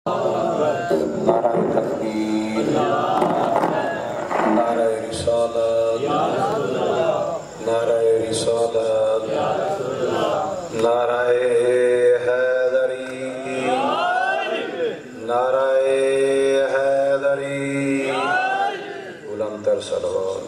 نعرہ تکبیر، نعرہ رسالت، نعرہ رسالت، نعرہ حیدری، نعرہ حیدری، بلندتر صلوات۔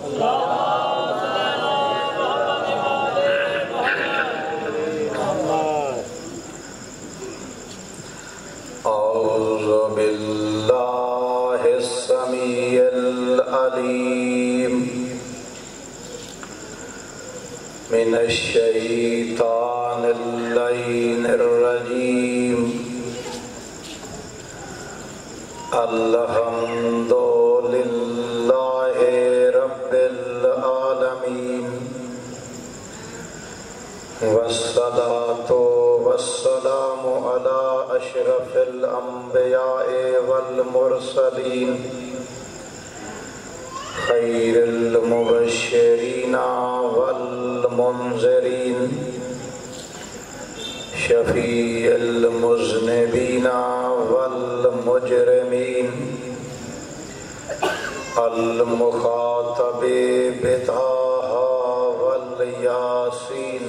اعوذ باللہ السمیع العلیم من الشیطان اللعین الرجیم، الحمد للہ رب العالمین، والصلاة والسلام على اشرف الانبیاء والمرسلین، خیر المبشرین والمنذرین، شفیع المذنبین والمجرمین، المخاطب بطہ والیاسین،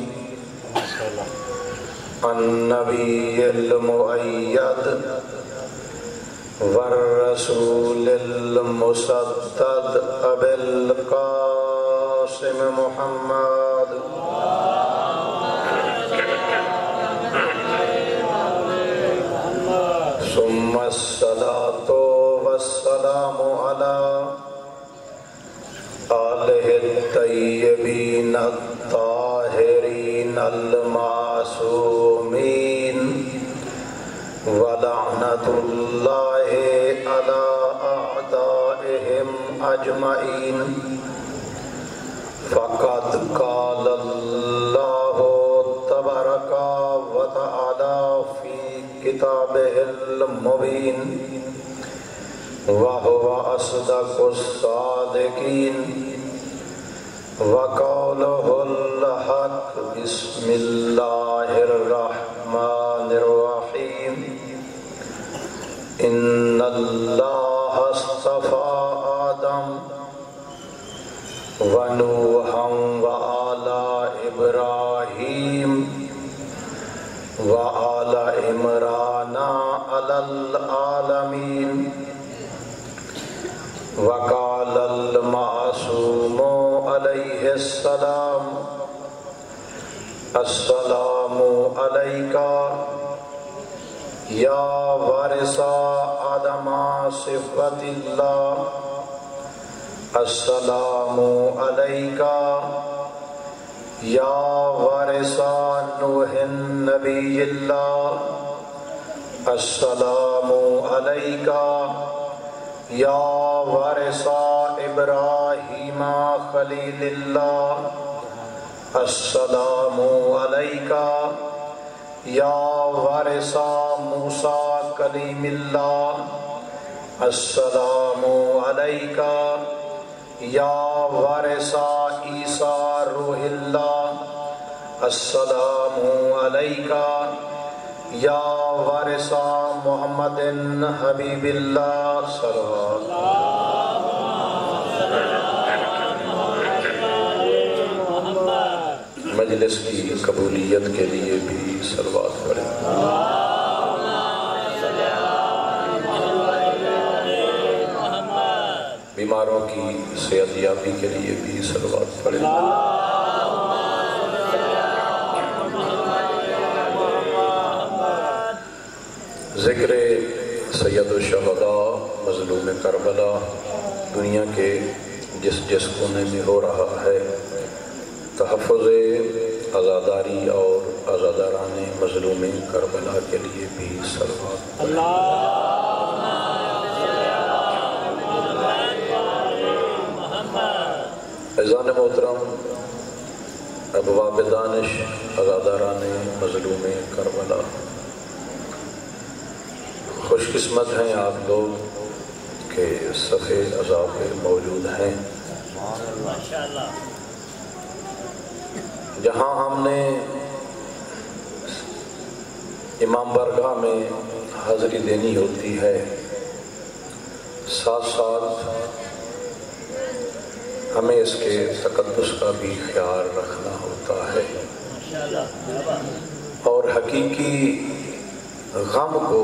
النبی المؤید والرسول المسدد ابی القاسم محمد، ثم الصلاة والسلام على آلہ الطیبین الطاہرین المعصومین، ولعنۃ اللہ علی اعدائہم اجمعین، فقد قال اللہ تبارک و تعالی فی کتابہ المبین، وَهُوَ أَصْدَقُ الصَّادِقِينَ، وَقَوْلُهُ الْحَقُّ، بسم اللہ الرحمن الرحیم، إِنَّ اللَّهَ اصْطَفَى آدَمَ وَنُوحًا وَآلَ إِبْرَاهِيمَ وَآلَ عِمْرَانَ عَلَى الْعَالَمِينَ، وقال المعصوم علیہ السلام، السلام علیکا یا وارث آدم صفت اللہ، السلام علیکا یا وارث نوح نبی اللہ، السلام علیکا یا وارث ابراہیم خلیل اللہ، السلام علیکا یا وارث موسیٰ کلیم اللہ، السلام علیکا یا وارث عیسیٰ روح اللہ، السلام علیکا یا وارث محمد حبیب اللہ صلی اللہ علیہ۔ مجلس کی قبولیت کے لیے بھی صلوات پڑھیں۔ بیماروں کی صحت یابی کے لیے بھی صلوات پڑھیں۔ ذکر سید الشہداء مظلوم کربلا دنیا کے جس کونے میں ہو رہا ہے، تحفظ عزاداری اور عزاداران مظلوم کربلا کے لیے بھی صلوات پڑھیں۔ عزیزان محترم، ابواب دانش عزاداران مظلوم کربلا، خوش قسمت ہیں آپ لوگ کہ صفحے عزا پہ موجود ہیں۔ جہاں ہم نے امام برگاہ میں حاضری دینی ہوتی ہے، ساتھ ساتھ ہمیں اس کے تقدس کا بھی خیال رکھنا ہوتا ہے اور حقیقی غم کو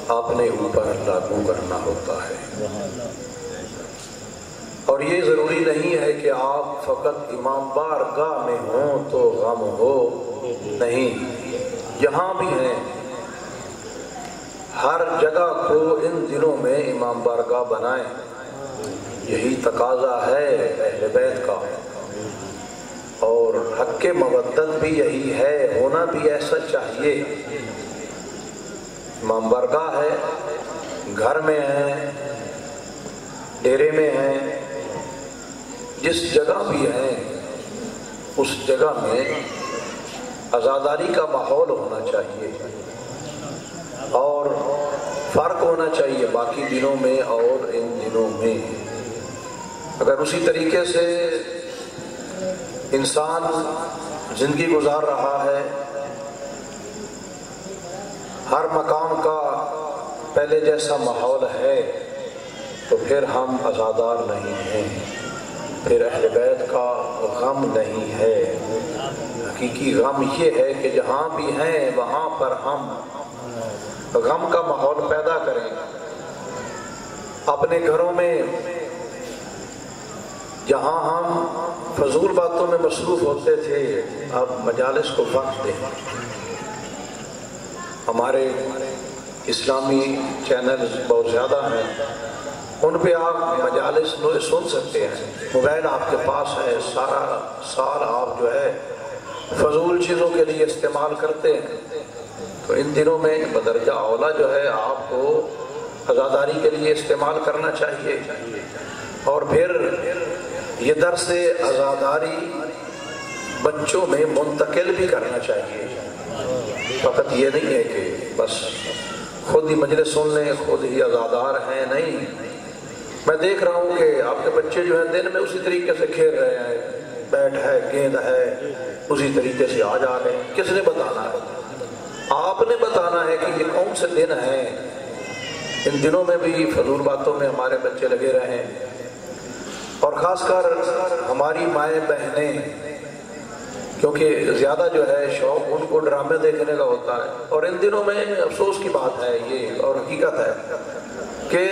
اپنے اوپر لاگو کرنا ہوتا ہے۔ اور یہ ضروری نہیں ہے کہ آپ فقط امام بارگاہ میں ہوں تو غم ہو، نہیں، یہاں بھی ہیں، ہر جگہ کو ان دنوں میں امام بارگاہ بنائیں، یہی تقاضا ہے اہل بیت کا، اور حق مودت بھی یہی ہے، ہونا بھی ایسا چاہیے۔ امام بارگاہ ہے، گھر میں ہیں، ڈیرے میں ہیں، جس جگہ بھی ہیں اس جگہ میں عزاداری کا ماحول ہونا چاہیے اور فرق ہونا چاہیے باقی دنوں میں اور ان دنوں میں۔ اگر اسی طریقے سے انسان زندگی گزار رہا ہے، ہر مقام کا پہلے جیسا ماحول ہے، تو پھر ہم عزادار نہیں ہیں، پھر اہل بیت کا غم نہیں ہے۔ حقیقی غم یہ ہے کہ جہاں بھی ہیں وہاں پر ہم غم کا ماحول پیدا کریں۔ اپنے گھروں میں جہاں ہم فضول باتوں میں مصروف ہوتے تھے، اب مجالس کو وقت دیں۔ ہمارے اسلامی چینلز بہت زیادہ ہیں، ان پہ آپ مجالس سن سکتے ہیں، موبائل آپ کے پاس ہے، سارا سال آپ جو ہے فضول چیزوں کے لیے استعمال کرتے ہیں، تو ان دنوں میں بدرجہ اولا جو ہے آپ کو عزاداری کے لیے استعمال کرنا چاہیے۔ اور پھر یہ درس عزاداری بچوں میں منتقل بھی کرنا چاہیے، فقط یہ نہیں ہے کہ بس خود ہی مجلس سن لیں، خود ہی عزادار ہیں، نہیں۔ میں دیکھ رہا ہوں کہ آپ کے بچے جو ہیں دن میں اسی طریقے سے کھیل رہے ہیں، بیٹ ہے، گیند ہے، اسی طریقے سے آ جا رہے ہیں۔ کس نے بتانا ہے؟ آپ نے بتانا ہے کہ یہ کون سے دن ہیں۔ ان دنوں میں بھی فضول باتوں میں ہمارے بچے لگے رہیں، اور خاص کر ہماری مائیں بہنیں، کیونکہ زیادہ جو ہے شوق ان کو ڈرامے دیکھنے کا ہوتا ہے۔ اور ان دنوں میں افسوس کی بات ہے یہ، اور حقیقت ہے کہ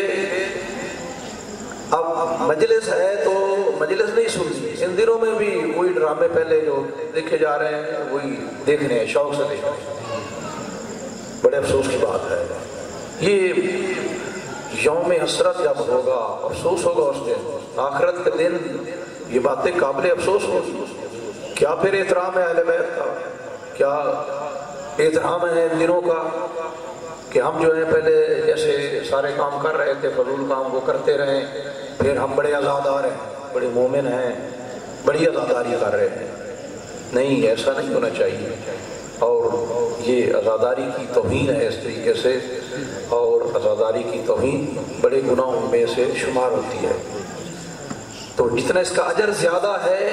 اب مجلس ہے تو مجلس نہیں سنتی، ان دنوں میں بھی وہی ڈرامے پہلے جو دیکھے جا رہے ہیں وہی دیکھ رہے ہیں، شوق سے دیکھ رہے ہیں۔ بڑے افسوس کی بات ہے یہ۔ یوم حسرت جب ہوگا، افسوس ہوگا اس دن، آخرت کے دن یہ باتیں قابل افسوس ہوگی۔ کیا پھر احترام ہے اہل بیت کا؟ کیا احترام ہے ان دنوں کا کہ ہم جو ہے پہلے جیسے سارے کام کر رہے تھے، فضول کام وہ کرتے رہیں، پھر ہم بڑے عزادار ہیں، بڑے مومن ہیں، بڑی عزاداری کر رہے ہیں؟ نہیں، ایسا نہیں ہونا چاہیے، اور یہ عزاداری کی توہین ہے اس طریقے سے، اور عزاداری کی توہین بڑے گناہوں میں سے شمار ہوتی ہے۔ تو جتنا اس کا اجر زیادہ ہے،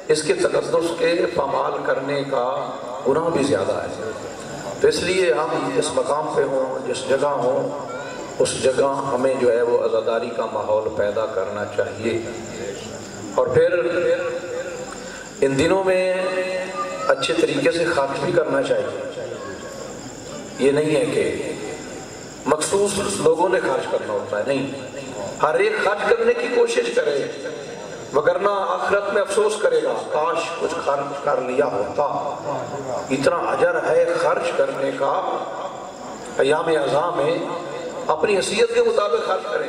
اس کے تقدس کے پامال کرنے کا گناہ بھی زیادہ ہے۔ تو اس لیے ہم جس مقام پہ ہوں، جس جگہ ہوں، اس جگہ ہمیں جو ہے وہ عزاداری کا ماحول پیدا کرنا چاہیے۔ اور پھر ان دنوں میں اچھے طریقے سے خرچ بھی کرنا چاہیے۔ یہ نہیں ہے کہ مخصوص لوگوں نے خرچ کرنا ہوتا ہے، نہیں، ہر ایک خرچ کرنے کی کوشش کرے، وگرنہ آخرت میں افسوس کرے گا، کاش کچھ خرچ کر لیا ہوتا۔ اتنا اجر ہے خرچ کرنے کا، ایام اعزاں میں اپنی حیثیت کے مطابق خرچ کریں،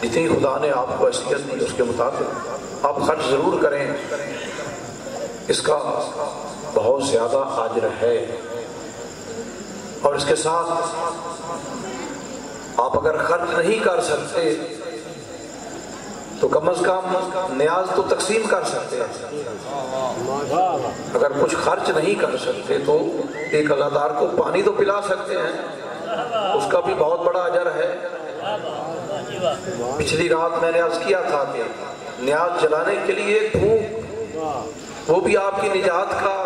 جتنی خدا نے آپ کو حیثیت دی اس کے مطابق آپ خرچ ضرور کریں، اس کا بہت زیادہ اجر ہے۔ اور اس کے ساتھ آپ اگر خرچ نہیں کر سکتے تو کم از کم نیاز تو تقسیم کر سکتے ہیں۔ اگر کچھ خرچ نہیں کر سکتے تو ایک عزادار کو پانی تو پلا سکتے ہیں، اس کا بھی بہت بڑا اجر ہے۔ پچھلی رات میں نے عرض کیا تھا کہ نیاز جلانے کے لیے پھونک، وہ بھی آپ کی نجات کا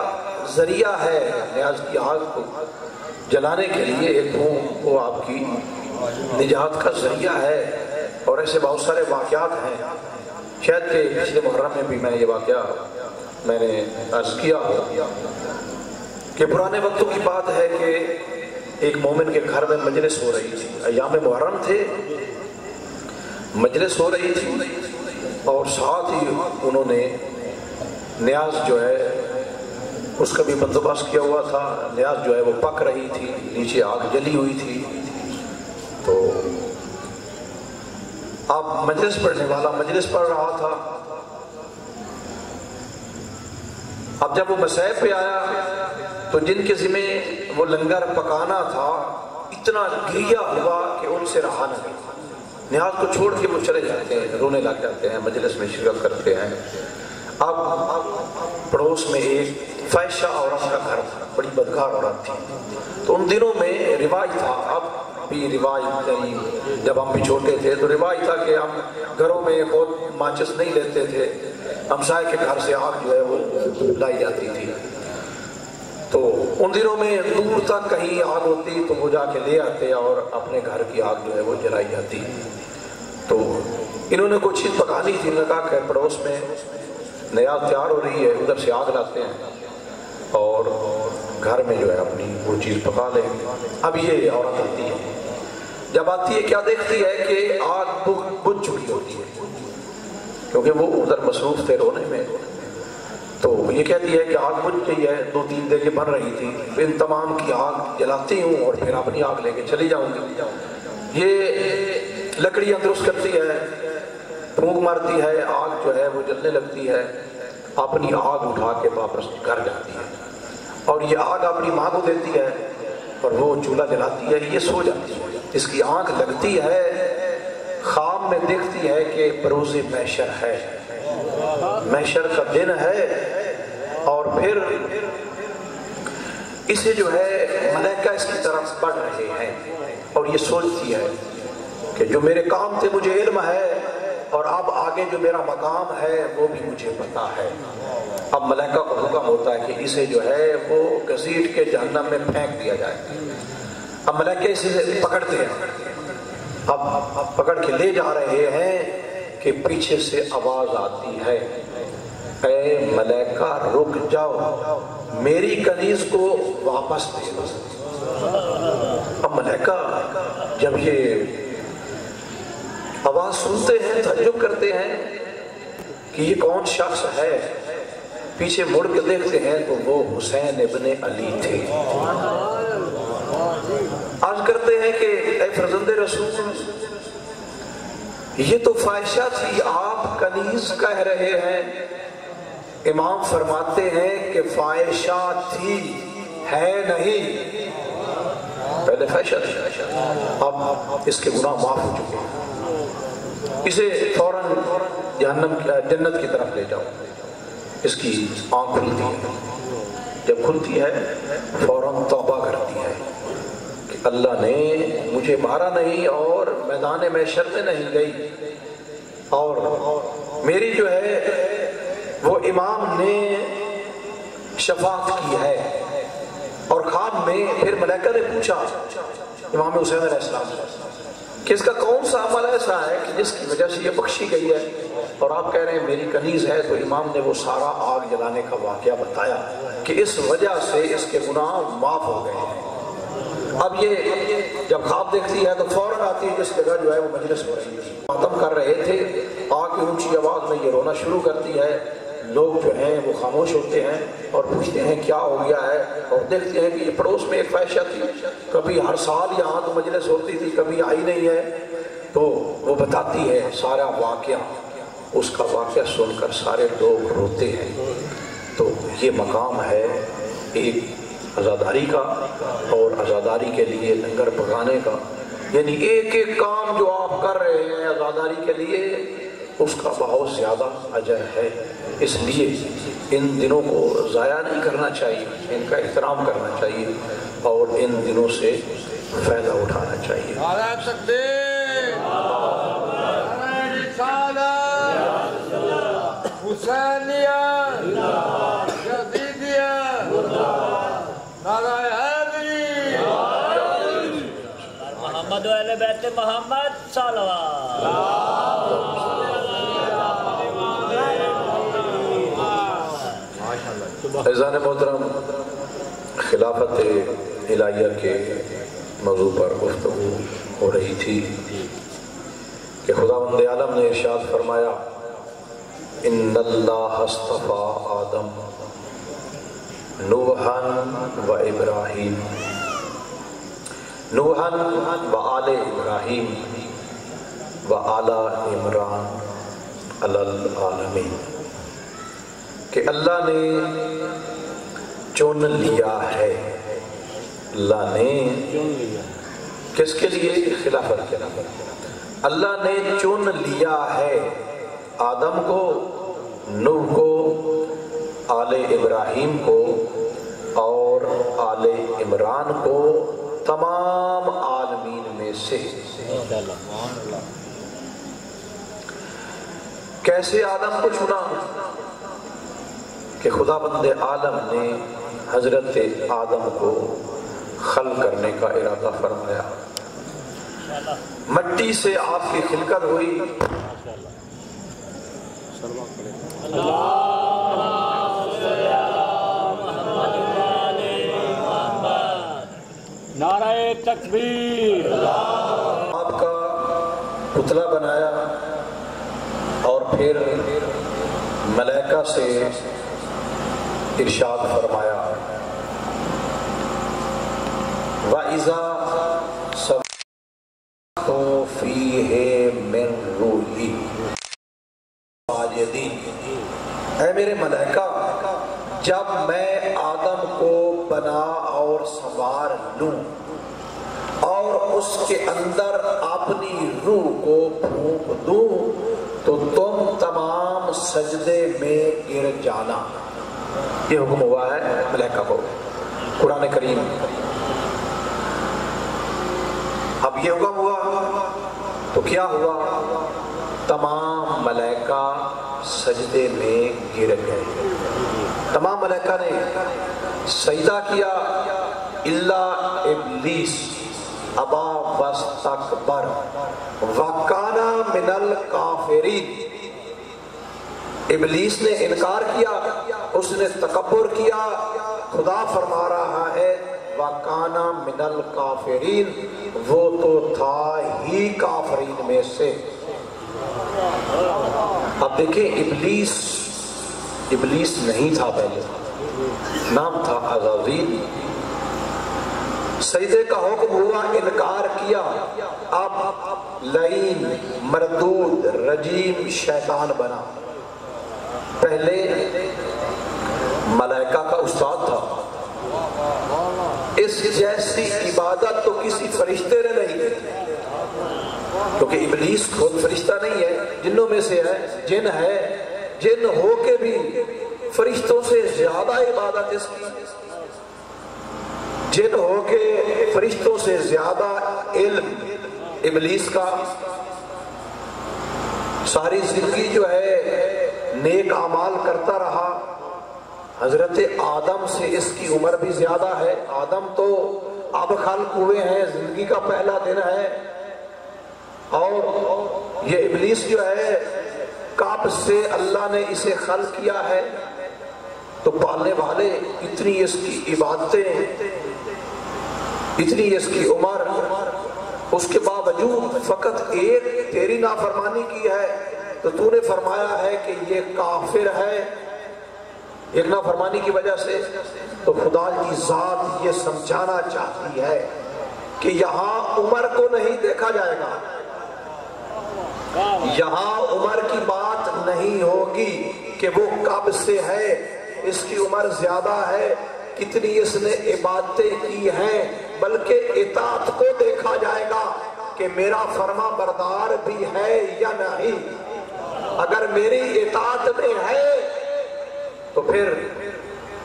ذریعہ ہے۔ نیاز کی آگ کو جلانے کے لیے ایک وہ آپ کی نجات کا ذریعہ ہے. اور ایسے بہت سارے واقعات ہیں. شاید کہ پچھلے محرم میں بھی میں یہ واقعہ میں نے عرض کیا ہو کہ پرانے وقتوں کی بات ہے کہ ایک مومن کے گھر میں مجلس ہو رہی تھی. ایام محرم تھے, مجلس ہو رہی تھی, اور ساتھ ہی انہوں نے نیاز جو ہے اس کا بھی بندوبست کیا ہوا تھا. نیاز جو ہے وہ پک رہی تھی, نیچے آگ جلی ہوئی تھی. تو اب مجلس پڑھنے والا مجلس پڑھ رہا تھا. اب جب وہ مسائب پہ آیا تو جن کے ذمہ وہ لنگر پکانا تھا اتنا گریا ہوا کہ ان سے رہا نہ گیا. نیاز کو چھوڑ کے وہ چلے جاتے ہیں, رونے لگ جاتے ہیں, مجلس میں شرکت کرتے ہیں. اب پڑوس میں ایک فاحشہ عورت کا گھر تھا, بڑی بدکار عورت تھی. تو ان دنوں میں رواج تھا, اب بھی رواج نہیں, جب ہم بھی چھوٹے تھے تو رواج تھا کہ ہم گھروں میں خود ماچس نہیں لیتے تھے, ہمسائے کے گھر سے آگ جو ہے وہ لائی جاتی تھی. تو ان دنوں میں دور تک کہیں آگ ہوتی تو وہ جا کے لے آتے اور اپنے گھر کی آگ جو ہے وہ جلائی جاتی. تو انہوں نے کوئی چیز پکانی تھی, انہوں نے کہا کہ پڑوس میں نیاز تیار ہو رہی ہے, ادھر سے آگ لاتے ہیں اور گھر میں جو ہے اپنی وہ چیز پکا لیں. اب یہ عورت آتی ہے, جب آتی ہے کیا دیکھتی ہے کہ آگ بجھ چکی ہوتی ہے, کیونکہ وہ ادھر مصروف تھے رونے میں. تو یہ کہتی ہے کہ آگ بجھ گئی ہے, 2-3 دیگیں بن رہی تھی, ان تمام کی آگ جلاتی ہوں اور پھر اپنی آگ لے کے چلی جاؤں گی. یہ لکڑیاں درست کرتی ہے, پھونک مارتی ہے, آگ جو ہے وہ جلنے لگتی ہے, اپنی آگ اٹھا کے واپس گھر جاتی ہے اور یہ آگ اپنی ماں کو دیتی ہے اور وہ چولہا جلاتی ہے. یہ سو جاتی ہے, اس کی آنکھ لگتی ہے, خواب میں دیکھتی ہے کہ بروز محشر ہے, محشر کا دن ہے. اور پھر اسے جو ہے ملائکہ اس کی طرف بڑھ رہے ہیں اور یہ سوچتی ہے کہ جو میرے کام تھے مجھے علم ہے اور اب آگے جو میرا مقام ہے وہ بھی مجھے پتا ہے. اب ملائکہ کو حکم ہوتا ہے کہ اسے جو ہے وہ گھسیٹ کے جہنم میں پھینک دیا جائے. اب ملائکہ اسے پکڑتے ہیں, اب پکڑ کے لے جا رہے ہیں کہ پیچھے سے آواز آتی ہے, اے ملائکہ رک جاؤ, میری کنیز کو واپس دے دو. اب ملائکہ جب یہ آواز سنتے ہیں تعجب کرتے ہیں کہ یہ کون شخص ہے. پیچھے مڑ کے دیکھتے ہیں تو وہ حسین ابن علی تھے. عرض کرتے ہیں کہ اے فرزند رسول, یہ تو فاحشہ تھی, آپ کنیز کہہ رہے ہیں. امام فرماتے ہیں کہ فاحشہ تھی, ہے نہیں. پہلے فاحشہ تھی, اب اس کے گناہ معاف ہو چکے ہیں. اسے فوراً جنت کی طرف لے جاؤ. اس کی آنکھ کھلتی ہے, جب کھلتی ہے فوراً توبہ کرتی ہے کہ اللہ نے مجھے مارا نہیں اور میدان محشر میں نہیں گئی, اور میری جو ہے وہ امام نے شفاعت کی ہے. اور خواب میں پھر ملائکہ نے پوچھا امام حسین علیہ السلام کہ اس کا کون سا عمل ایسا ہے کہ جس کی وجہ سے یہ بخشی گئی ہے, اور آپ کہہ رہے ہیں میری کنیز ہے. تو امام نے وہ سارا آگ جلانے کا واقعہ بتایا کہ اس وجہ سے اس کے گناہ معاف ہو گئے ہیں. اب یہ جب خواب دیکھتی ہے تو فوراً آتی ہے جس جگہ جو ہے وہ مجلس ہو رہی تھی, ختم کر رہے تھے, آ کے اونچی آواز میں یہ رونا شروع کرتی ہے. لوگ جو ہیں وہ خاموش ہوتے ہیں اور پوچھتے ہیں کیا ہو گیا ہے, اور دیکھتے ہیں کہ یہ پڑوس میں ایک فاحشہ تھی, کبھی ہر سال یہاں تو مجلس ہوتی تھی, کبھی آئی نہیں ہے. تو وہ بتاتی ہے سارا واقعہ. اس کا واقعہ سن کر سارے لوگ روتے ہیں. تو یہ مقام ہے ایک عزاداری کا, اور عزاداری کے لیے لنگر پکانے کا, یعنی ایک ایک کام جو آپ کر رہے ہیں عزاداری کے لیے اس کا بہت زیادہ اجر ہے. اس لیے ان دنوں کو ضائع نہیں کرنا چاہیے, ان کا احترام کرنا چاہیے اور ان دنوں سے فائدہ اٹھانا چاہیے. حسینیہ محمد و اہل بیت محمد صلوات. عزیزان محترم، خلافت الہیہ کے موضوع پر گفتگو ہو رہی تھی کہ خداوند عالم نے ارشاد فرمایا ان اللہ اصطفیٰ آدم نوحاً و ابراہیم نوحاً و آل ابراہیم و آل عمران علی العالمین، کہ اللہ نے چن لیا ہے. اللہ نے کس کے لیے؟ خلافت کے لیے. اللہ نے چن لیا ہے آدم کو، نوح کو، آل ابراہیم کو اور آل عمران کو تمام عالمین میں سے. کیسے آدم کو چنا؟ کہ خدا بند عالم نے حضرت آدم کو خلق کرنے کا ارادہ فرمایا. مٹی سے آپ کی خلقت ہوئی. نعرہ تکبیر. آپ کا پتلا بنایا اور پھر ملائکہ سے ارشاد فرمایا وَإِذَا سَوَّيْتُهُ فِيهِ مِن رُوحِي سَاجِدِينَ. اے میرے ملائکہ، جب میں آدم کو بنا اور سنوار لوں اور اس کے اندر اپنی روح کو پھونک دوں تو تم تمام سجدے میں گر جانا. یہ حکم ہوا ہے ملائکہ کو قرآن کریم. اب یہ حکم ہوا تو کیا ہوا؟ تمام ملائکہ سجدے میں گر گئے. تمام ملائکہ نے سجدہ کیا الا ابلیس ابا واستکبر وکان من الکافرین. ابلیس نے انکار کیا، اس نے تکبر کیا. خدا فرما رہا ہے وَكَانَ مِنَ الْكَافِرِينَ، وہ تو تھا ہی کافرین میں سے. اب دیکھیں ابلیس نہیں تھا پہلے، نام تھا عزازیل. سجدے کا حکم ہوا، انکار کیا. اب لعین، مردود، رجیم شیطان بنا. پہلے ملائکہ کا استاد تھا. اس جیسی عبادت تو کسی فرشتے نے نہیں کی، کیونکہ ابلیس خود فرشتہ نہیں ہے، جنوں میں سے ہے، جن ہے. جن ہو کے بھی فرشتوں سے زیادہ عبادت اس کی. جن ہو کے فرشتوں سے زیادہ علم ابلیس کا. ساری زندگی جو ہے نیک اعمال کرتا رہا. حضرت آدم سے اس کی عمر بھی زیادہ ہے. آدم تو اب خلق ہوئے ہیں، زندگی کا پہلا دن ہے. اور یہ ابلیس جو ہے کب سے اللہ نے اسے خلق کیا ہے، تو پالنے والے اتنی اس کی عبادتیں، اتنی اس کی عمر، اس کے باوجود فقط ایک تیری نافرمانی کی ہے تو تو نے فرمایا ہے کہ یہ کافر ہے ایک نافرمانی کی وجہ سے. تو خدا کی ذات یہ سمجھانا چاہتی ہے کہ یہاں عمر کو نہیں دیکھا جائے گا، یہاں عمر کی بات نہیں ہوگی کہ وہ کب سے ہے، اس کی عمر زیادہ ہے، کتنی اس نے عبادتیں کی ہیں، بلکہ اطاعت کو دیکھا جائے گا کہ میرا فرما بردار بھی ہے یا نہیں. اگر میری اطاعت میں ہے تو پھر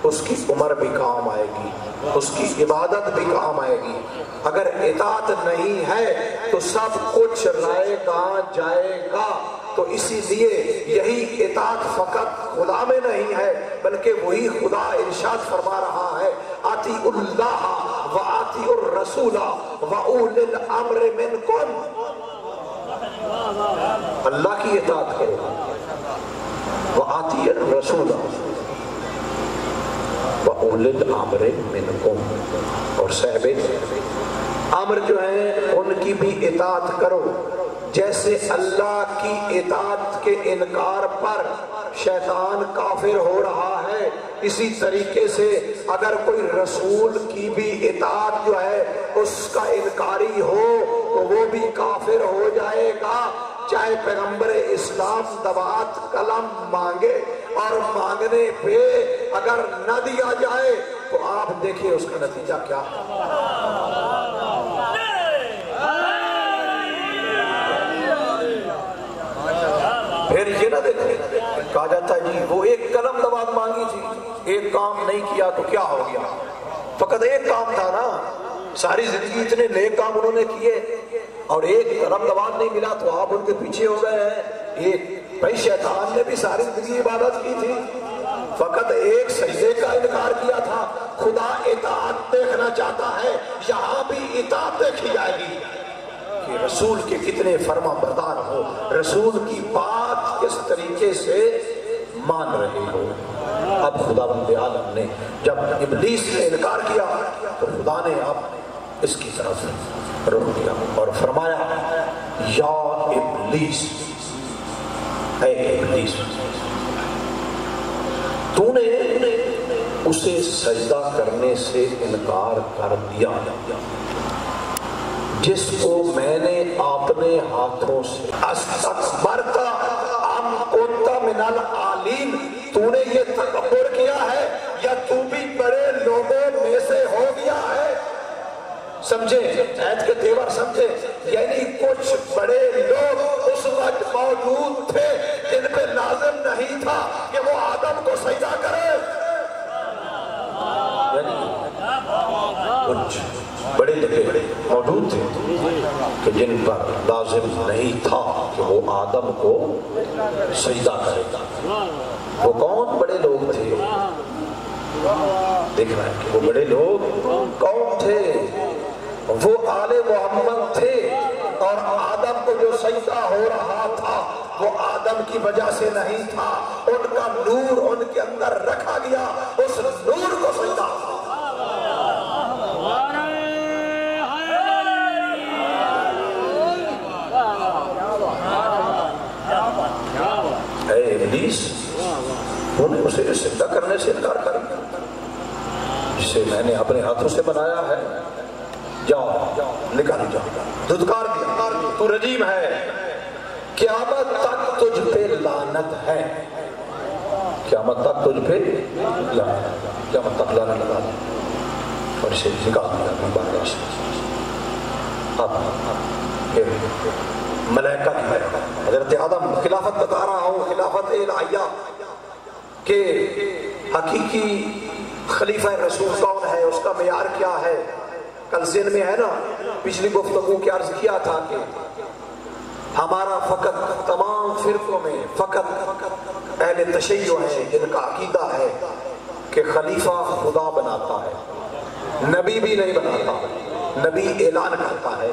اس کی عمر بھی کام آئے گی، اس کی عبادت بھی کام آئے گی. اگر اطاعت نہیں ہے تو سب کچھ رائے گاں جائے گا. تو اسی لیے یہی اطاعت فقط خدا میں نہیں ہے، بلکہ وہی خدا ارشاد فرما رہا ہے آتی اللہ و آتی وَأَطِيعُوا الرَّسُولَ وَأُولِي الْأَمْرِ مِنْكُمْ، اللہ کی اطاعت کرو. وَأَطِيعُوا الرَّسُولَ وَأُولِي الْأَمْرِ مِنْكُمْ، اور صاحب امر جو ہیں ان کی بھی اطاعت کرو. جیسے اللہ کی اطاعت کے انکار پر شیطان کافر ہو رہا ہے، اسی طریقے سے اگر کوئی رسول کی بھی اطاعت جو ہے اس کا انکاری ہو تو وہ بھی کافر ہو جائے گا. چاہے پیغمبر اسلام دوات قلم مانگے اور مانگنے پہ اگر نہ دیا جائے تو آپ دیکھیں اس کا نتیجہ کیا ہے. پھر یہ نہ دیکھیں کہا جاتا ہے جی وہ ایک قلم دوات مانگی تھی، ایک کام نہیں کیا تو کیا ہو گیا؟ فقط ایک کام تھا نا، ساری زندگی اتنے نیک کام انہوں نے کیے اور ایک قلم دوات نہیں ملا تو آپ ان کے پیچھے ہو گئے ہیں. ایک بھائی شیطان نے بھی ساری زندگی عبادت کی تھی، فقط ایک سجدے کا انکار کیا تھا. خدا اطاعت دیکھنا چاہتا ہے، یہاں بھی اطاعت دیکھی جائے گی کہ رسول کے کتنے فرما بردار ہو، رسول کی بات کس طریقے سے مان رہے ہو. اب خدا بند عالم نے جب ابلیس نے انکار کیا تو خدا نے اب اس کی طرف رخ دیا اور فرمایا یا ابلیس، اے ابلیس تو نے اسے سجدہ کرنے سے انکار کر دیا جس کو میں نے اپنے ہاتھوں سے استکبرت ام کنت من العالین، تو نے یہ تکبر کیا ہے یا تو بھی بڑے لوگوں میں سے ہو گیا ہے. سمجھے آیت کے تیور سمجھے، یعنی کچھ بڑے لوگ اس وقت موجود تھے جن پہ لازم نہیں تھا کہ وہ آدم کو سجدہ کرے. یعنی کچھ بڑے لگے موجود تھے کہ جن پر لازم نہیں تھا کہ وہ آدم کو سجدہ کرے. وہ کون بڑے لوگ تھے؟ دیکھ رہے ہیں کہ وہ بڑے لوگ کون تھے؟ وہ آل محمد تھے. اور آدم کو جو سجدہ ہو رہا تھا وہ آدم کی وجہ سے نہیں تھا، ان کا نور ان کے اندر رکھا گیا، اس نور کو سجدہ تھا. اے ابلیس، انہوں نے اسے سجدہ کرنے سے انکار کر دیا جسے میں نے اپنے ہاتھوں سے بنایا ہے. جاؤ نکال جاؤ، دھتکار دیا، تو رجیم ہے، قیامت تک تجھ پہ لعنت ہے، قیامت تک تجھ پہ لعنت، قیامت تک لعنت لگا دی اور اسے نکال دیا اپنی بارگاہ سے. اب ملائکہ کی حضرت آدم خلافت بتا رہا ہوں، خلافت الہیہ کہ حقیقی خلیفہ رسول کون ہے، اس کا معیار کیا ہے. کل ذہن میں ہے نا، پچھلی گفتگو کی عرض کیا تھا کہ ہمارا فقط تمام فرقوں میں فقط اہل تشیع ہیں جن کا عقیدہ ہے کہ خلیفہ خدا بناتا ہے، نبی بھی نہیں بناتا، نبی اعلان کرتا ہے.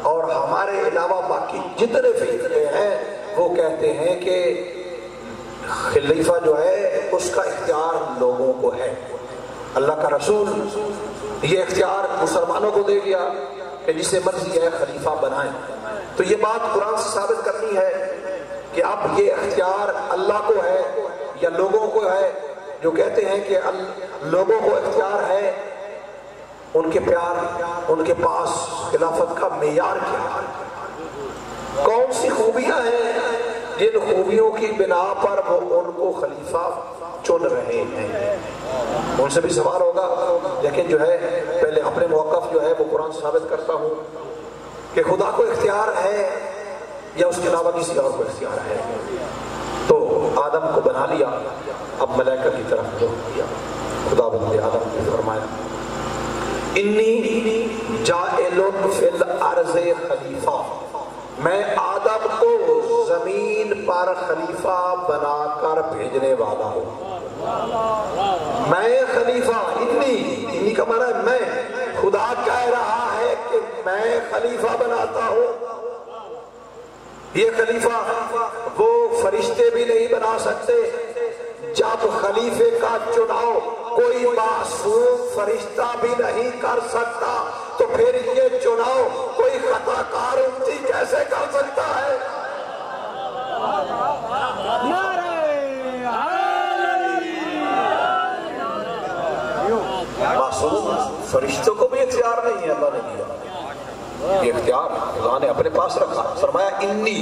اور ہمارے علاوہ باقی جتنے فرقے ہیں وہ کہتے ہیں کہ خلیفہ جو ہے اس کا اختیار لوگوں کو ہے. اللہ کا رسول یہ اختیار مسلمانوں کو دے گیا کہ جسے مرضی ہے خلیفہ بنائیں. تو یہ بات قرآن سے ثابت کرنی ہے کہ اب یہ اختیار اللہ کو ہے یا لوگوں کو ہے. جو کہتے ہیں کہ لوگوں کو اختیار ہے، ان کے پیار، ان کے پاس خلافت کا معیار کیا ہے، کون سی خوبیاں ہیں جن خوبیوں کی بنا پر وہ ان کو خلیفہ چن رہے ہیں. ان سے بھی سوال ہوگا، لیکن جو ہے پہلے اپنے موقف جو ہے وہ قرآن سے ثابت کرتا ہوں کہ خدا کو اختیار ہے یا اس کے علاوہ کسی اور کو اختیار ہے. تو آدم کو بنا لیا، اب ملائکہ کی طرف رخ کیا. خدا بند آدم کو فرمایا انی جاعل فی الارض خلیفہ، میں آدم کو زمین پر خلیفہ بنا کر بھیجنے والا ہوں. میں خلیفہ، انی کا معنی ہے میں، خدا کہہ رہا ہے کہ میں خلیفہ بناتا ہوں. یہ خلیفہ وہ فرشتے بھی نہیں بنا سکتے. جب خلیفے کا چناؤ کوئی معصوم فرشتہ بھی نہیں کر سکتا تو پھر یہ چناؤ کوئی خطا کار امتی کیسے کر سکتا ہے؟ معصوم فرشتوں کو بھی اختیار نہیں ہے اللہ نے دیا. یہ اختیار اللہ نے اپنے پاس رکھا. فرمایا انی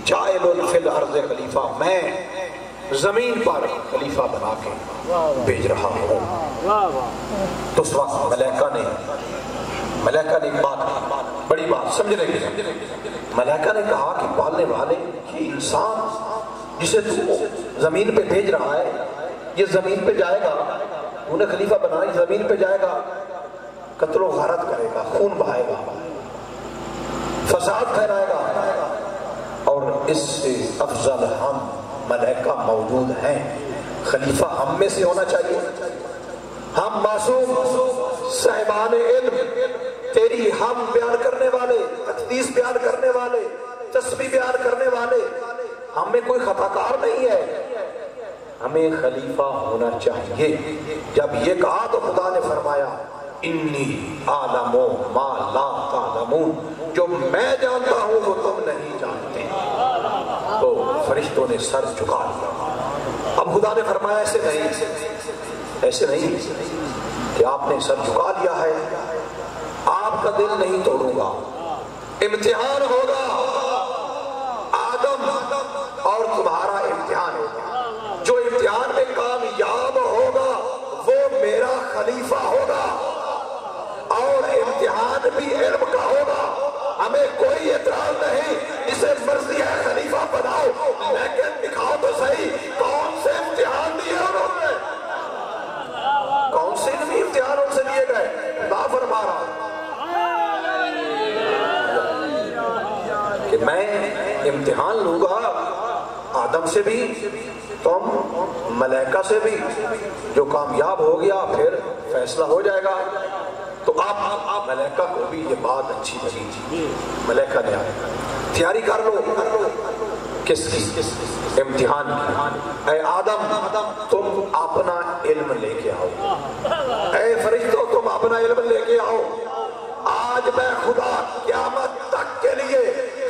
جاعل فی الارض خلیفہ، میں زمین پر خلیفہ بنا کے بھیج رہا ہوں. تو اس وقت ملائکہ نے بات بڑی بات سمجھنے کی. ملائکہ نے کہا کہ پالنے والے یہ انسان جسے تو زمین پہ بھیج رہا ہے یہ زمین پہ جائے گا، انہیں خلیفہ بنائی، زمین پہ جائے گا، قتل و غارت کرے گا، خون بہائے گا، فساد پھیلائے گا. اور اس سے افضل ہم ملائکہ موجود ہیں. خلیفہ ہم میں سے ہونا چاہیے. ہم معصوم صاحبان علم، تیری ہم بیان کرنے والے، تقدیس بیان کرنے والے، تسبیح بیان کرنے والے، ہم میں کوئی خطا کار نہیں ہے. ہمیں خلیفہ ہونا چاہیے. جب یہ کہا تو خدا نے فرمایا انی اعلم ما لا تعلمون، جو میں جانتا ہوں وہ تم نہیں جانتے. تو فرشتوں نے سر جھکا لیا. اب خدا نے فرمایا ایسے نہیں کہ آپ نے سر جھکا لیا ہے، آپ کا دل نہیں توڑوں گا. امتحان ہوگا، آدم اور تمہارا امتحان ہوگا. جو امتحان میں کامیاب ہوگا وہ میرا خلیفہ ہوگا، اور امتحان بھی علم کا ہوگا. ہمیں کوئی اعتراض نہیں، اسے مرضی ہے خلیفہ بناؤ، لیکن دکھاؤ تو صحیح کون سے امتحان دیے انہوں نے، کون سے علمی امتحان ان سے دیے گئے. خدا فرما رہا کہ میں امتحان لوں گا آدم سے بھی، تم ملائکہ سے بھی. جو کامیاب ہو گیا پھر فیصلہ ہو جائے گا. تو آپ ملائکہ کو بھی یہ بات اچھی لگی. ملائکہ نے تیاری کر لو. کس کی؟ امتحان کی. اے آدم تم اپنا علم لے کے آؤ، اے فرشتوں تم اپنا علم لے کے آؤ. آج میں خدا قیامت تک کے لیے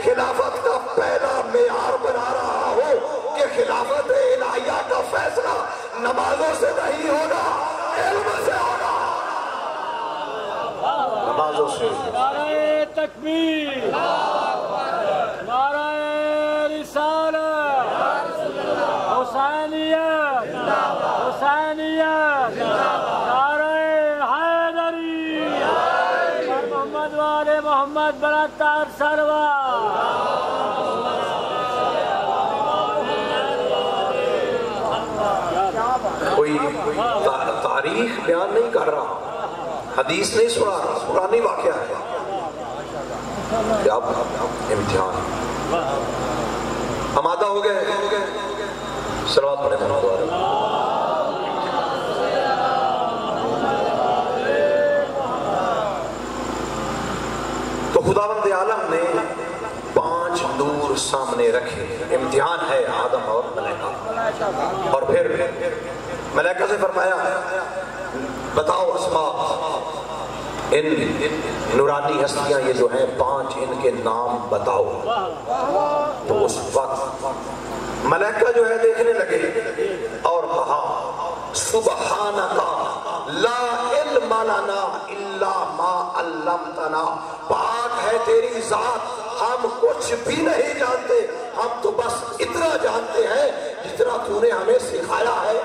خلافت کا پہلا معیار بنا رہا ہوں کہ خلافت الہیہ کا فیصلہ نمازوں سے نہیں ہوگا، علم سے ہوگا. نمازوں سے. نعرہ تکبیر، نعرہ رسالت، حسینیت، نعرہ حیدری، محمد والے محمد برکت سرور. کوئی تاریخ بیان نہیں کر رہا، حدیث نہیں سنا رہا، قرآنی واقعہ ہے. اب امتحان آمادہ ہو گئے. صلوات پڑھیں محمد والے. تو خداوند عالم نے 5 نور سامنے رکھے. امتحان ہے آدم اور ملائکہ. اور پھر ملائکہ سے فرمایا بتاؤ اسماء، ان نورانی ہستیاں یہ جو ہیں 5 ان کے نام بتاؤ. تو اس وقت ملائکہ جو ہے دیکھنے لگے اور کہا سبحانک لا علم لنا الا ما علمتنا. پاک ہے تیری ذات، ہم کچھ بھی نہیں جانتے، ہم تو بس اتنا جانتے ہیں جتنا تو نے ہمیں سکھایا ہے.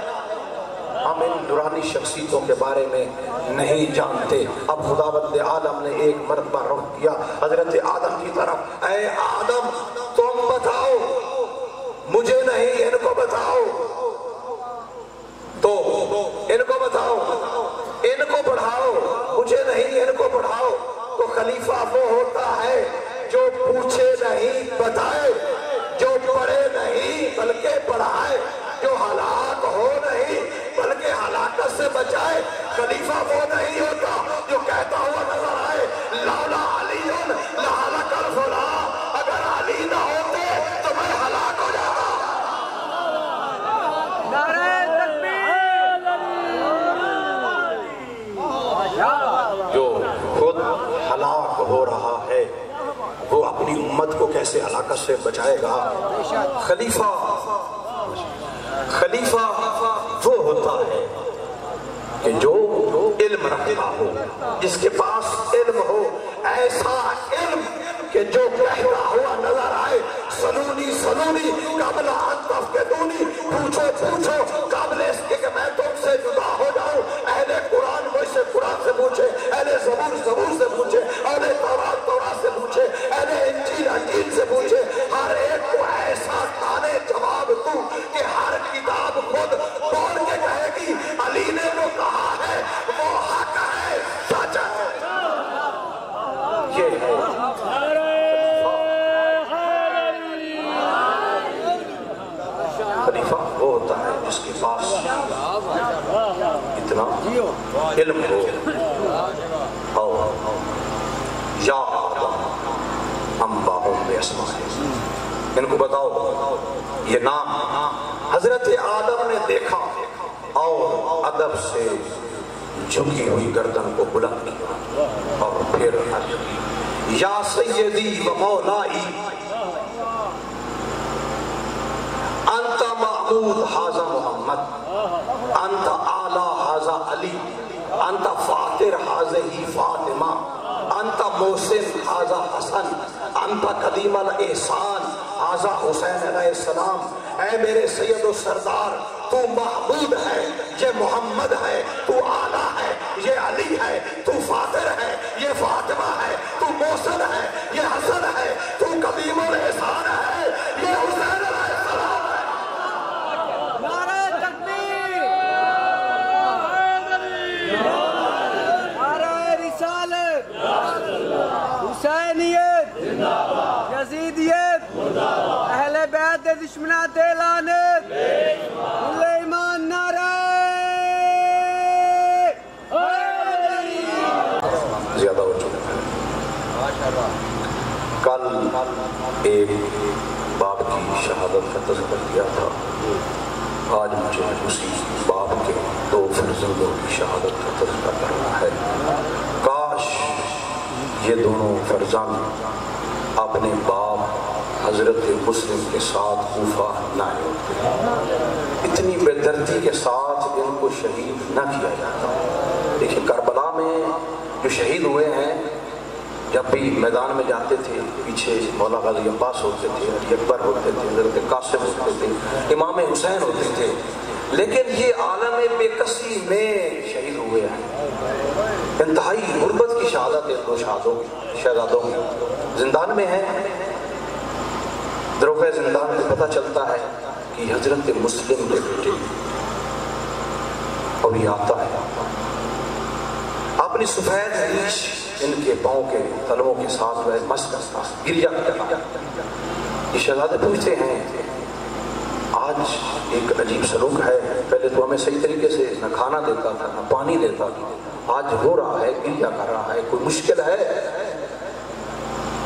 ہم ان نورانی شخصیتوں کے بارے میں نہیں جانتے. اب خداوند عالم نے ایک مرتبہ رخ کیا حضرت آدم کی طرف. اے آدم تم بتاؤ، مجھے نہیں ان کو بتاؤ. تو ان کو بتاؤ، ان کو پڑھاؤ، مجھے نہیں ان کو پڑھاؤ. تو خلیفہ وہ ہوتا ہے جو پوچھے نہیں بتائے، جو پڑھے نہیں بلکہ پڑھائے، جو ہلاک ہو نہیں بلکہ ہلاکت سے بچائے. خلیفہ وہ نہیں ہوتا جو کہتا ہوا وہ اپنی امت کو کیسے ہلاکت سے بچائے گا۔ خلیفہ وہ ہوتا ہے کہ جو علم رکھتا ہو، جس کے پاس علم ہو، ایسا علم کہ جو کہتا ہوا نظر آئے، سلونی سلونی قبل ان تفقدونی، پوچھو قبل اس کے کہ میں تم سے جدا ہو جاؤں۔ اہل قرآن مجھ سے قرآن سے پوچھے، اہل زبور سے پوچھے، اہل تورات سے پوچھے، اہل انجیل سے پوچھے، ہر ایک کو ایسا تانے جواب دوں کہ ہر کتاب خود توڑ کے کہے گی علی نے جو کہا ہے وہ حق ہے، سچ ہے۔ یہ ہے خلیفہ، وہ ہوتا ہے جس کے پاس اتنا علم ہو۔ اور یا آدم انباؤہم باسمائہم، ان کو بتاؤ یہ نام حضرت آدم نے دیکھا اور ادب سے جھکی ہوئی گردن کو بلند کیا اور پھر یا سیدی و مولائی انت محمود حاضر محمد، انت اعلی حاضر علی، انت فاطر حاضر ہی فاطمہ، انت محسن حاضر حسن، انت قدیم الاحسان حاضر حسین علیہ السلام۔ اے میرے سید و سردار، تو محمود ہے، یہ محمد ہے، تو اعلی ہے، یہ علی ہے، تو فاطر ہے، یہ فاطمہ ہے، تو محسن ہے، یہ حسن ہے، تو قدیم الاحسان ہے، یہ حسین علیہ السلام ہے۔ نعرہ تکبیر، نعرہ رسالت، حسینیت، یزیدیت، اہل بیت دشمنات اعلانت، کل ایمان نعرہ زیادہ ہو چکا ہے۔ کل ایک باپ کی شہادت کا تذکر کیا تھا، آج مجھے اسی باپ کے 2 فرزندوں کی شہادت کا تذکر کرنا ہے۔ کاش یہ دونوں فرزند اپنے باپ حضرت مسلم کے ساتھ کوفہ نہ آئے ہوتے، اتنی بے دردی کے ساتھ ان کو شہید نہ کیا جاتا۔ دیکھیں کربلا میں جو شہید ہوئے ہیں، جب بھی میدان میں جاتے تھے پیچھے مولا غازی عباس ہوتے تھے، علی اکبر ہوتے تھے، حضرت قاسم ہوتے تھے، امام حسین ہوتے تھے، لیکن یہ عالم بے کسی میں شہید ہوئے ہیں۔ انتہائی غربت کی شہادت ہے دو شہزادوں کی، زندان میں ہیں۔ دروغ زندان میں پتہ چلتا ہے کہ حضرت مسلم کے بیٹے، اور یہ آتا ہے اپنی سفید ریش ان کے پاؤں کے تلووں کے ساتھ مس کرتا، گریا کرتا۔ یہ شہزادے پوچھتے ہیں آج ایک عجیب سلوک ہے، پہلے تو ہمیں صحیح طریقے سے نہ کھانا دیتا تھا نہ پانی دیتا تھا، آج رو رہا ہے، گریا کر رہا ہے، کوئی مشکل ہے؟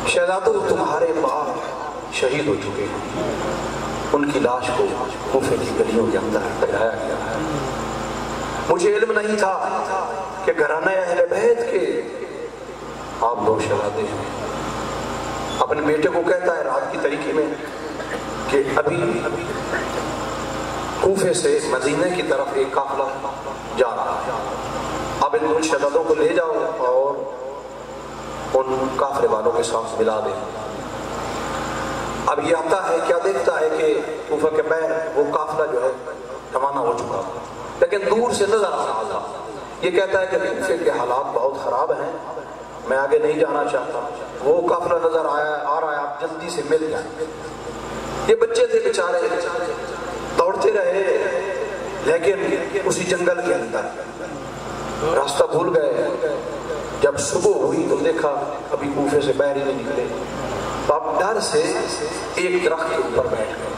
شہزادوں تمہارے باپ شہید ہو چکے ہیں، ان کی لاش کو کوفے کی گلیوں کے اندر پھیلایا گیا ہے۔ مجھے علم نہیں تھا کہ گھرانہ اہل بیت کے آپ 2 شہزادے ہیں۔ اپنے بیٹے کو کہتا ہے رات کی طریقے میں کہ ابھی کوفے سے مدینہ کی طرف ایک قافلہ جا رہا ہے، اب ان شہزادوں کو لے جاؤ اور ان قافلے والوں کے ساتھ ملا دیں۔ اب یہ آتا ہے، کیا دیکھتا ہے کہ کوفہ کے پیر وہ قافلہ جو ہے روانہ ہو چکا، لیکن دور سے نظر آ رہا تھا۔ یہ کہتا ہے کہ کوفے کے حالات بہت خراب ہیں، میں آگے نہیں جانا چاہتا، وہ قافلہ نظر آ رہا ہے، آپ جلدی سے مل جائیں۔ یہ بچے تھے بیچارے، دوڑتے رہے، لیکن اسی جنگل کے اندر راستہ بھول گئے۔ جب صبح ہوئی تو دیکھا ابھی کوفے سے باہر ہی نہیں نکلے، تو آپ ڈر سے ایک درخت کے اوپر بیٹھ گئے۔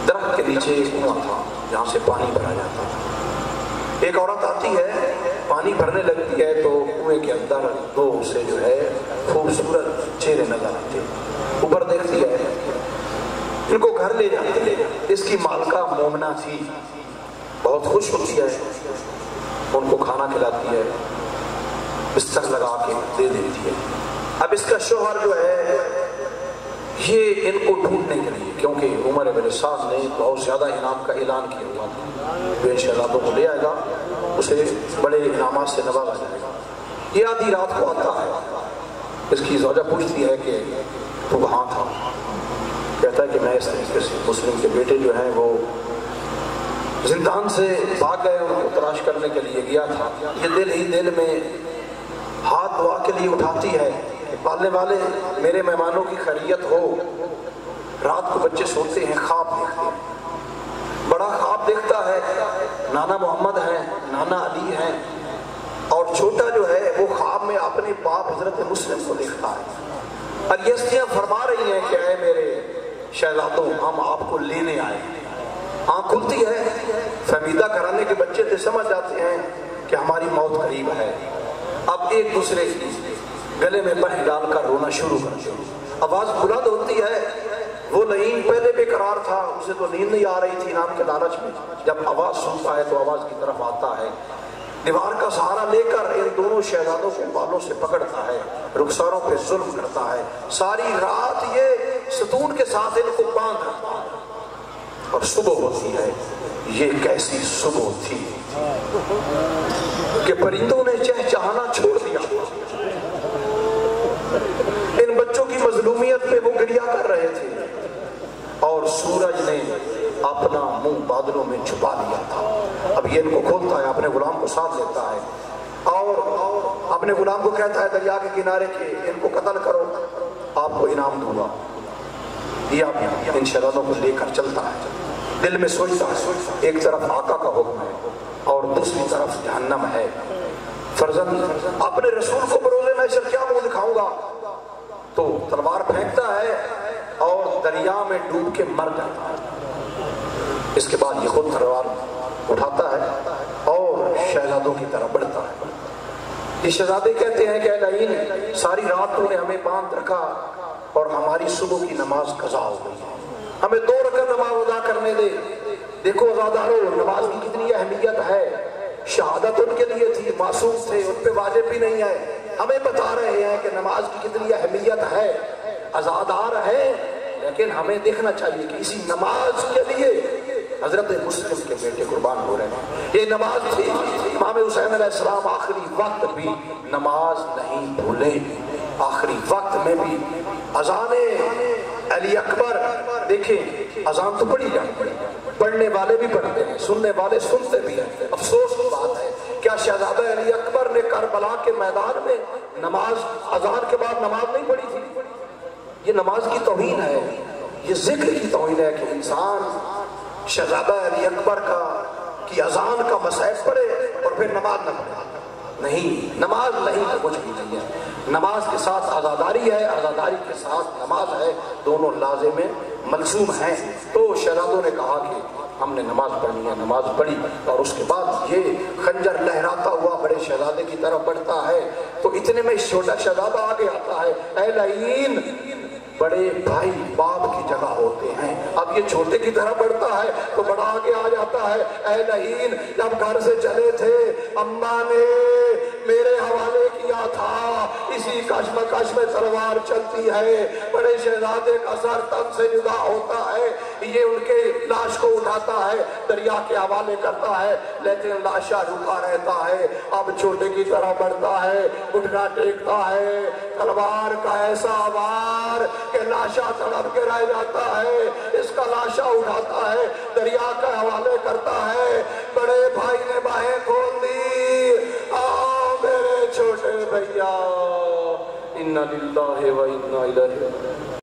درخت کے نیچے ایک کنواں تھا جہاں سے پانی بھرا جاتا تھا۔ ایک عورت آتی ہے، پانی بھرنے لگتی ہے تو کنویں کے اندر 2 سے جو ہے خوبصورت چہرے نظر آتے، اوپر دیکھتی ہے، ان کو گھر لے جاتی ہے۔ اس کی مالکہ مومنہ تھی، بہت خوش ہوتی ہے، ان کو کھانا کھلاتی ہے، بستر لگا کے دے دیتی ہے۔ اب اس کا شوہر جو ہے ان کو ڈھونڈنے کے لیے، کیونکہ عمر بن سعد نے بہت زیادہ انعام کا اعلان کیا ہوا تھا، جو ان شہزادوں کو لے آئے گا اسے بڑے انعامات سے نوازا جائے گا۔ یہ آدھی رات کو آتا ہے، اس کی زوجہ پوچھتی ہے کہ تو کہاں تھا؟ کہتا ہے کہ میں اس طریقے سے مسلم کے بیٹے جو ہیں وہ زندان سے بھاگ گئے، ان کو تلاش کرنے کے لیے گیا تھا۔ یہ دل ہی دل میں ہاتھ دعا کے لیے اٹھاتی ہے کہ پالنے والے میرے مہمانوں کی خیریت ہو۔ رات کو بچے سوتے ہیں، خواب دیکھتے ہیں، بڑا خواب دیکھتا ہے، نانا محمد ہیں، نانا علی ہیں، اور چھوٹا جو ہے وہ خواب میں اپنے باپ حضرت مسلم کو دیکھتا ہے، اور یہ ہستیاں فرما رہی ہیں کہ اے میرے شہزادوں ہم آپ کو لینے آئے ہیں۔ آنکھ کھلتی ہے، فہمیدہ کرانے کے بچے تھے، سمجھ جاتے ہیں کہ ہماری موت قریب ہے۔ اب ایک دوسرے کی گلے میں پناہ ڈال کر رونا شروع کرتے ہیں۔ آواز بلند ہوتی ہے، وہ لعین پہلے بے قرار تھا، اسے تو نیند نہیں آ رہی تھی نام کے لالچ میں، جب آواز سنتا ہے تو آواز کی طرف آتا ہے، دیوار کا سہارا لے کر ان دونوں شہزادوں کو بالوں سے پکڑتا ہے، رخساروں پہ ظلم کرتا ہے، ساری رات یہ ستون کے ساتھ ان کو باندھ رکھتا ہے، اور صبح ہوتی ہے۔ یہ کیسی صبح تھی کہ پرندوں نے چہچہانا چھوڑ دیا، ان بچوں کی مظلومیت پہ وہ گریہ کر رہے تھے، اور سورج نے اپنا منہ بادلوں میں چھپا لیا تھا۔ اب یہ ان کو کھولتا ہے، اپنے غلام کو ساتھ لیتا ہے، اور اپنے غلام کو کہتا ہے دریا کے کنارے کے ان کو قتل کرو، آپ کو انعام دوں گا۔ یہ ان شہزادوں کو لے کر چلتا ہے، دل میں سوچتا ہے ایک طرف آقا کا حکم ہے اور دوسری طرف جہنم ہے، فرزند اپنے رسول کو بروز محشر کیا منہ دکھاؤں گا؟ تو تلوار پھینکتا ہے اور دریا میں ڈوب کے مر جاتا ہے۔ اس کے بعد یہ خود تلوار اٹھاتا ہے اور شہزادوں کی طرف بڑھتا ہے۔ یہ شہزادے کہتے ہیں کہ اے لعین، ساری رات تو نے ہمیں باندھ رکھا اور ہماری صبح کی نماز قضا ہو گئی ہے، ہمیں 2 رکعت نماز ادا کرنے دے۔ دیکھو عزادارو، نماز کی کتنی اہمیت ہے، شہادت ان کے لیے تھی، معصوم تھے، ان پہ واجب بھی نہیں ہے، ہمیں بتا رہے ہیں کہ نماز کی کتنی اہمیت ہے، عزادار ہے، لیکن ہمیں دیکھنا چاہیے کہ اسی نماز کے لیے حضرت مسلم کے بیٹے قربان ہو رہے ہیں۔ یہ نماز تھی، امام حسین علیہ السلام آخری وقت بھی نماز نہیں بھولے، آخری وقت میں بھی اذان علی اکبر، دیکھیں اذان تو پڑھی جاتی ہے، پڑھنے والے بھی پڑھتے ہیں، سننے والے سنتے بھی ہیں۔ افسوس کی بات ہے، کیا شہزادہ علی اکبر نے کربلا کے میدان میں نماز اذان کے بعد نماز نہیں پڑھی تھی؟ یہ نماز کی توہین ہے، یہ ذکر کی توہین ہے کہ انسان شہزادہ علی اکبر کی اذان کا مسائب پڑھے اور پھر نماز نہ پڑھے۔ نہیں، نماز نہیں تو کچھ بھی نہیں ہے، نماز کے ساتھ عزاداری ہے، عزاداری کے ساتھ نماز ہے، دونوں لازم ملزوم ہیں۔ تو شہزادوں نے کہا کہ ہم نے نماز پڑھنی ہے، نماز پڑھی، اور اس کے بعد یہ خنجر لہراتا ہوا بڑے شہزادے کی طرف بڑھتا ہے، تو اتنے میں چھوٹا شہزادہ آگے آتا ہے، اے لعین، بڑے بھائی باپ کی جگہ ہوتے ہیں۔ اب یہ چھوٹے کی طرح بڑھتا ہے تو بڑا آگے آ جاتا ہے، اے لعین، جب گھر سے چلے تھے اماں نے میرے حوالے کیا تھا، اسی کشمکش میں تلوار چلتی ہے، بڑے شہزادے کا سر تن سے جدا ہوتا ہے، یہ ان کے لاش کو اٹھاتا ہے، دریا کے حوالے کرتا ہے، لیکن لاشا رکا رہتا ہے۔ اب چھوٹے کی طرح بڑھتا ہے، گھٹنا ٹیکتا ہے، تلوار کا ایسا وار کہ لاشا تڑپ کے رہ جاتا ہے، اس کا لاشا اٹھاتا ہے، دریا کے حوالے کرتا ہے۔ بڑے بھائی نے باہیں کھول دی، آؤ میرے چھوٹے بھیا، انا للہ و انا الیہ